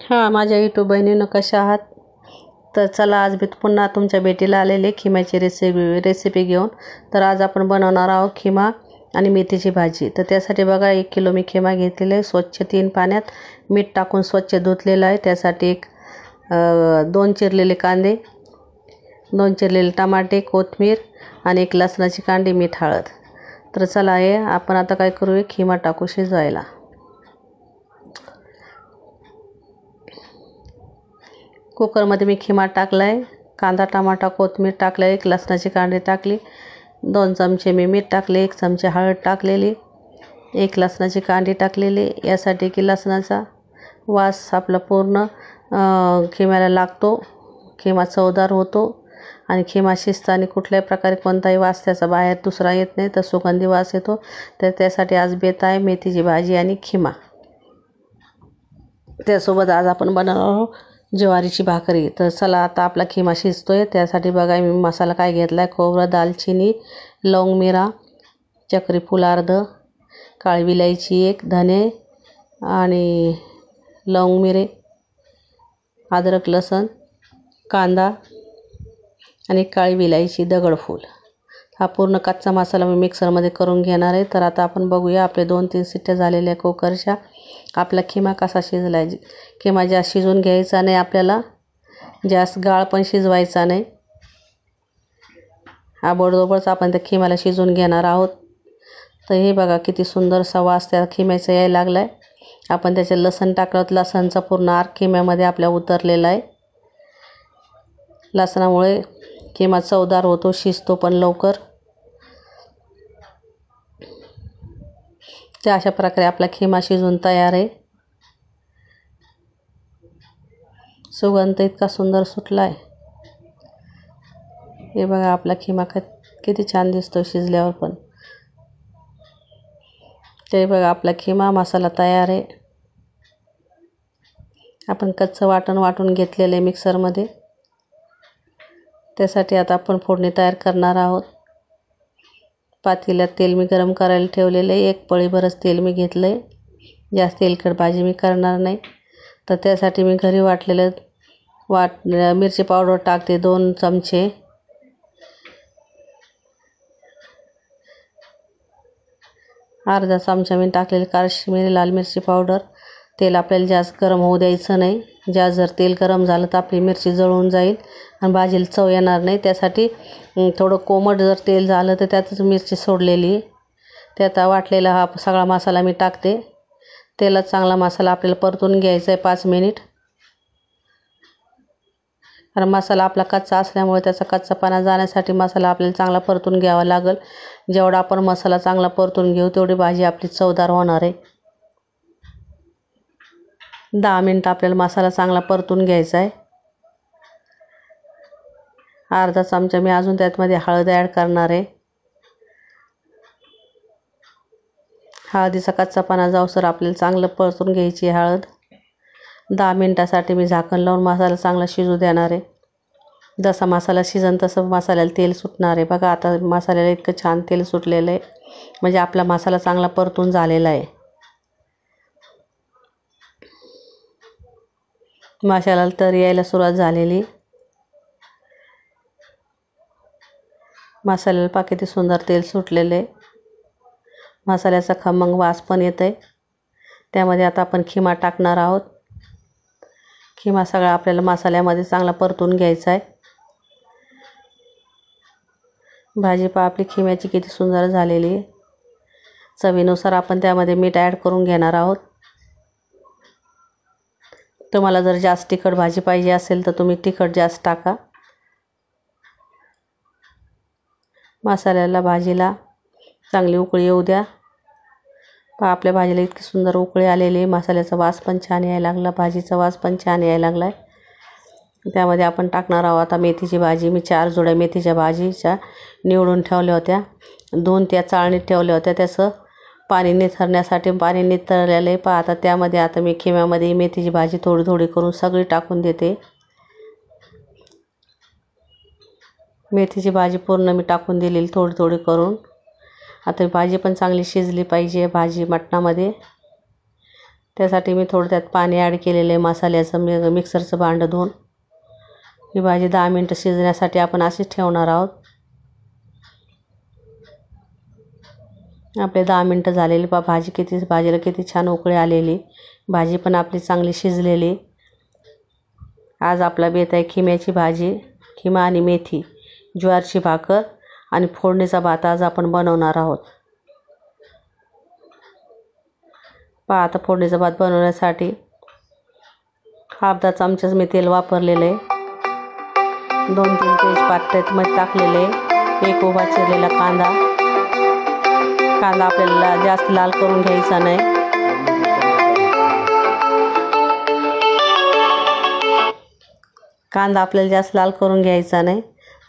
हां, माझ्या यूट्यूब बहिणींनो, कशा आहात? तर चला, आज मी पुन्हा तुमच्या भेटीला आलेले खिम्याची रेसिपी घेऊन. तर आज आपण बनवणार आहोत खिमा आणि मेथीची भाजी. तर त्यासाठी बघा, 1 किलो मी खिमा घेतलेला आहे. स्वच्छ 3 पाण्यात मीठ टाकून स्वच्छ धुतलेला आहे. त्यासाठी 2 चिरलेले कांदे, 2 चिरलेले टमाटे, कोथिंबीर आणि 1 लसणाची कांडी, मीठ, हळद. तर चला, हे आपण आता काय करूया, खिमा टाकू शिजवायला. कुकरमध्ये मी खिमा टाकला आहे. कांदा, टमाटा, कोथिंबीर टाकलं, 1 लसणाची कांडी टाकली, 2 चमचे मी मीठ टाकले, 1 चमचे हळद टाकलेली, 1 लसणाची कांडी टाकलेली, यासाठी की लसणाचा वास आपला पूर्ण खिम्याला लागतो, खिमा चवदार होतो आणि खिमा शिजताना कुठल्याही प्रकारे कोणताही वास त्याचा बाहेर दुसरा येत नाही, तर सुगंधी वास येतो. तर त्यासाठी आज बेत आहे मेथीची भाजी आणि खिमा. त्यासोबत आज आपण बनवणार आहोत ज्वारीची भाकरी. तर चला, आता आपला खिमा शिजतोय. त्यासाठी बघा, मी मसाला काय घेतला आहे: खोबरं, दालचिनी, लवंग, मिरा, चक्री फूल अर्ध, काळी विलायची 1, धने आणि लवंग, मिरे, अद्रक, लसूण, कांदा आणि काळी विलायची, दगडफूल. हा पूर्ण कच्चा मसाला मी मिक्सरमध्ये करून घेणार आहे. तर आता आपण बघूया, आपले 2-3 शिट्ट्या झालेल्या कुकरच्या. आपला खिमा कसा शिजला आहे. खिमा जास्त शिजवून घ्यायचा नाही आपल्याला, जास्त गाळ पण शिजवायचा नाही. बरोबरच आपण त्या खिम्याला शिजवून घेणार आहोत. तर हे बघा, किती सुंदरसा वास त्या खिम्याचा यायला लागला आहे. आपण त्याचे लसण टाकलं, लसणचा पूर्ण आर्क खिम्यामध्ये आपल्या उतरलेला आहे. लसणामुळे खिमा चवदार होतो, शिजतो पण लवकर. तर अशा प्रकारे आपला खिमा शिजून तयार आहे. सुगंध इतका सुंदर सुटला आहे. हे बघा, आपला खिमा किती छान दिसतो शिजल्यावर पण. ते बघा, आपला खिमा मसाला तयार आहे. आपण कच्चं वाटून घेतलेलं आहे मिक्सरमध्ये. त्यासाठी आता आपण फोडणी तयार करणार आहोत. पातेल्यात तेल मी गरम करायला ठेवलेलं आहे. 1 पळीभरच तेल मी घेतलं आहे. जास्त तेलकट भाजी मी करणार नाही. तर त्यासाठी मी घरी वाटलेलं मिरची पावडर टाकते 2 चमचे. अर्धा चमचा मी टाकलेली काश्मीरी लाल मिरची पावडर. तेल आपल्याला जास्त गरम होऊ द्यायचं नाही. जास्त जर तेल गरम झालं तर आपली मिरची जळून जाईल आणि भाजीला चव येणार नाही. त्यासाठी थोडं कोमट जर तेल झालं तर त्यातच मिरची सोडलेली. त्यात वाटलेला हा सगळा मसाला मी टाकते. तेलात चांगला मसाला आपल्याला परतून घ्यायचा आहे 5 मिनिट. कारण मसाला आपला कच्चा असल्यामुळे त्याचा कच्चापणा जाण्यासाठी मसाला आपल्याला चांगला परतून घ्यावा लागेल. जेवढा आपण मसाला चांगला परतून घेऊ तेवढी भाजी आपली चवदार होणार आहे. 10 मिनिट आपल्याला मसाला चांगला परतून घ्यायचा आहे. अर्धा चमचा मी अजून त्यातमध्ये हळद ॲड करणार आहे. हळदीचा कच्चापणा जाऊसर आपल्याला चांगलं परतून घ्यायची हळद. 10 मिनिटासाठी मी झाकण लावून मसाला चांगला शिजू देणार आहे. जसा मसाला शिजन तसं मसाल्याला तेल सुटणार आहे. बघा, आता मसाल्याला इतकं छान तेल सुटलेलं आहे, म्हणजे आपला मसाला चांगला परतून झालेला आहे. मसाल्याला तर यायला सुरुवात झालेली. मसाल्याला पहा किती सुंदर तेल सुटलेलं आहे. मसाल्याचा खमंग वास पण येत आहे. त्यामध्ये आता आपण खिमा टाकणार आहोत. खिमा सगळा आपल्याला मसाल्यामध्ये चांगला परतून घ्यायचा आहे. भाजी पहा आपली खिम्याची किती सुंदर झालेली आहे. चवीनुसार आपण त्यामध्ये मीठ ॲड करून घेणार आहोत. तुम्हाला जर जास्त तिखट भाजी पाहिजे असेल तर तुम्ही तिखट जास्त टाका. मसाल्याला भाजीला चांगली उकळी येऊ द्या. पहा, आपल्या भाजीला इतकी सुंदर उकळी आलेली आहे. मसाल्याचा वास पण छान यायला लागला, भाजीचा वास पण छान यायला लागला आहे. त्यामध्ये आपण टाकणार आहोत आता मेथीची भाजी. मी 4 जुड्या मेथीच्या भाजीच्या निवडून ठेवल्या होत्या. 2 त्या चाळणीत ठेवल्या होत्या. त्याचं पाणी निथरण्यासाठी पाणी निथरलेलं आहे. पहा, आता त्यामध्ये आता मी खिम्यामध्ये मेथीची भाजी थोडी थोडी करून सगळी टाकून देते. मेथीची भाजी पूर्ण मी टाकून दिलेली थोडी थोडी करून. आता भाजी पण चांगली शिजली पाहिजे भाजी मटणामध्ये. त्यासाठी मी थोडं त्यात पाणी ॲड केलेलं आहे मसाल्याचं. मिक्सरचं भांडं धुवून ही भाजी 10 मिनटं शिजण्यासाठी आपण अशीच ठेवणार आहोत. आपले 10 मिनटं झालेली भाजीला किती छान उकळी आलेली. भाजी पण आपली चांगली शिजलेली. आज आपला बेत आहे खिम्याची भाजी, खिमा आणि मेथी, ज्वारीची भाकर आणि फोडणीचा भात आज आपण बनवणार आहोत. पहा आता फोडणीचा भात बनवण्यासाठी अर्धा चमचाच मी तेल वापरलेलं आहे. 2-3 तेजपात त्यामध्ये टाकलेले. एक उभा चिरलेला कांदा आपल्याला जास्त लाल करून घ्यायचा नाही. कांदा आपल्याला जास्त लाल करून घ्यायचा नाही,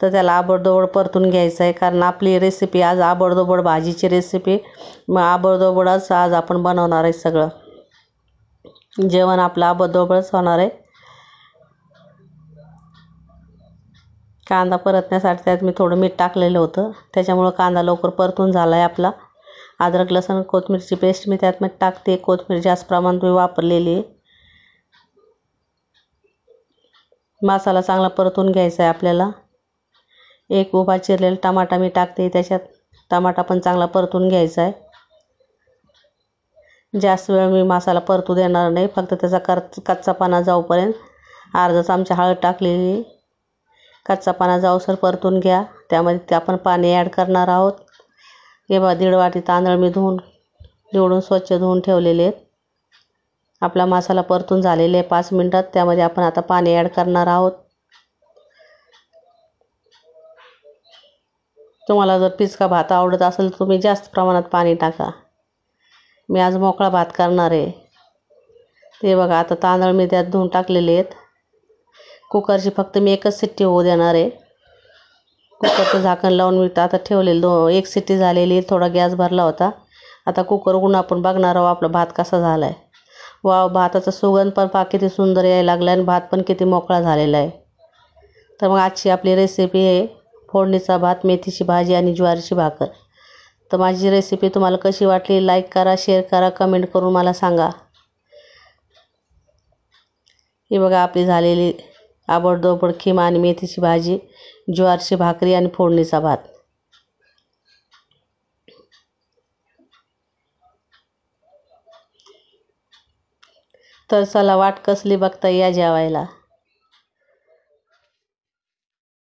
तर त्याला आबडधोबड परतून घ्यायचं आहे. कारण आपली रेसिपी आज आबडधोबड भाजीची रेसिपी, मग आबडधोबडच आज आपण बनवणार आहे. सगळं जेवण आपलं आबडधोबडच होणार आहे. कांदा परतण्यासाठी त्यात मी थोडं मीठ टाकलेलं होतं, त्याच्यामुळं कांदा लवकर परतून झाला आहे आपला. अद्रक लसूण कोथिंबीरची पेस्ट मी त्यात टाकते. कोथिंबीर जास्त प्रमाणात मी वापरलेली आहे. मसाला चांगला परतून घ्यायचा आहे आपल्याला. एक उभा चिरलेला टमाटा मी टाकते त्याच्यात. टमाटा पण चांगला परतून घ्यायचा आहे. जास्त वेळ मी मसाला परतू देणार नाही, फक्त त्याचा कच्चापणा जाऊपर्यंत. अर्धा चमचा हळद टाकलेली. कच्चापणा जाऊसर परतून घ्या. त्यामध्ये आपण पाणी ॲड करणार आहोत. हे बघा 1.5 वाटी तांदूळ मी निवडून स्वच्छ धुवून ठेवलेले आहेत. आपला मसाला परतून झालेला आहे 5 मिनटात. त्यामध्ये आपण आता पाणी ॲड करणार आहोत. तुम्हाला जर पिचका भात आवडत असेल तर तुम्ही जास्त प्रमाणात पाणी टाका. मी आज मोकळा भात करणार आहे. ते बघा आता तांदूळ मी त्यात धुवून टाकलेले आहेत. कुकरची फक्त मी एकच शिट्टी होऊ देणार आहे. कुकरचं झाकण लावून मी आता ठेवलेलं. 1 शिट्टी झालेली. थोडा गॅस भरला होता. आता कुकर उघडून आपण बघणार आहोत आपला भात कसा झाला आहे. वाव, भाताचा सुगंध पण पहा किती सुंदर यायला लागला आणि भात पण किती मोकळा झालेला आहे. तर मग आजची आपली रेसिपी आहे फोडणीचा भात, मेथीची भाजी आणि ज्वारीची भाकर. तर माझी रेसिपी तुम्हाला कशी वाटली लाईक करा, शेअर करा, कमेंट करून मला सांगा. ही बघा आपली झालेली आबडधोबड खिमा आणि मेथीची भाजी, ज्वारीची भाकरी आणि फोडणीचा भात. तर चला वाट कसली बघता या जेवायला.